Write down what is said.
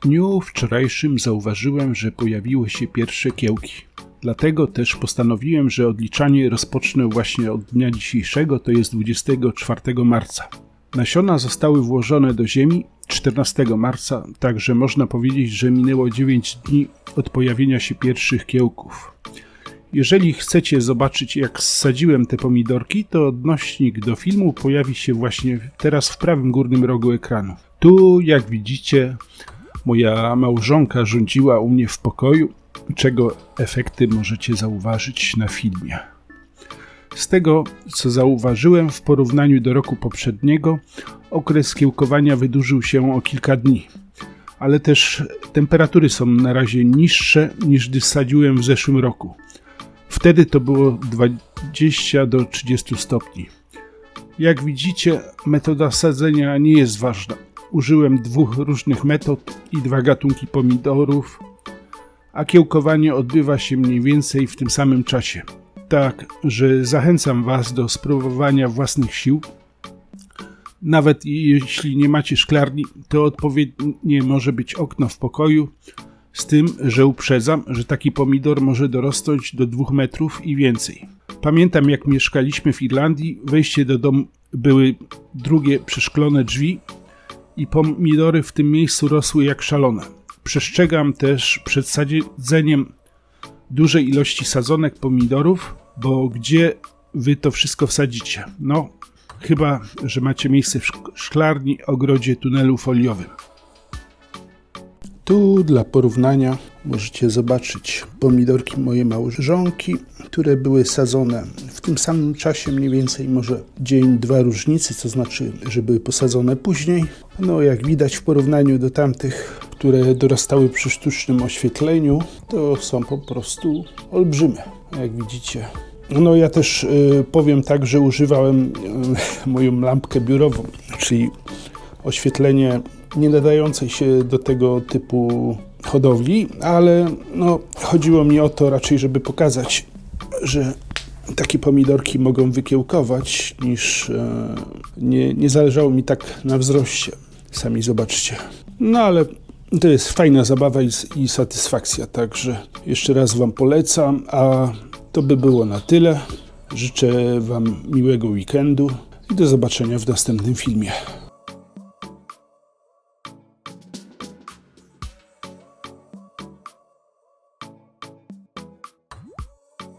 dniu wczorajszym zauważyłem, że pojawiły się pierwsze kiełki. Dlatego też postanowiłem, że odliczanie rozpocznę właśnie od dnia dzisiejszego, to jest 24 marca. Nasiona zostały włożone do ziemi 14 marca, także można powiedzieć, że minęło 9 dni od pojawienia się pierwszych kiełków. Jeżeli chcecie zobaczyć, jak zsadziłem te pomidorki, to odnośnik do filmu pojawi się właśnie teraz w prawym górnym rogu ekranu. Tu, jak widzicie, moja małżonka rządziła u mnie w pokoju, czego efekty możecie zauważyć na filmie. Z tego, co zauważyłem w porównaniu do roku poprzedniego, okres kiełkowania wydłużył się o kilka dni. Ale też temperatury są na razie niższe niż gdy sadziłem w zeszłym roku. Wtedy to było 20 do 30 stopni. Jak widzicie, metoda sadzenia nie jest ważna. Użyłem 2 różnych metod i 2 gatunki pomidorów, a kiełkowanie odbywa się mniej więcej w tym samym czasie. Tak, że zachęcam Was do spróbowania własnych sił. Nawet jeśli nie macie szklarni, to odpowiednie może być okno w pokoju, z tym, że uprzedzam, że taki pomidor może dorosnąć do 2 metrów i więcej. Pamiętam, jak mieszkaliśmy w Irlandii, wejście do domu były drugie przeszklone drzwi i pomidory w tym miejscu rosły jak szalone. Przestrzegam też przed sadzeniem dużej ilości sadzonek pomidorów, bo gdzie wy to wszystko wsadzicie? No, chyba że macie miejsce w szklarni, ogrodzie, tunelu foliowym. Tu dla porównania możecie zobaczyć pomidorki mojej małżonki, które były sadzone w tym samym czasie, mniej więcej może dzień, 2 różnicy, to znaczy, że były posadzone później. No jak widać w porównaniu do tamtych, które dorastały przy sztucznym oświetleniu, to są po prostu olbrzymie, jak widzicie. No ja też powiem tak, że używałem moją lampkę biurową, czyli oświetlenie nie nadającej się do tego typu hodowli, ale no, chodziło mi o to raczej, żeby pokazać, że takie pomidorki mogą wykiełkować, niż nie zależało mi tak na wzroście. Sami zobaczcie. No ale to jest fajna zabawa i satysfakcja, także jeszcze raz Wam polecam, a to by było na tyle. Życzę Wam miłego weekendu i do zobaczenia w następnym filmie.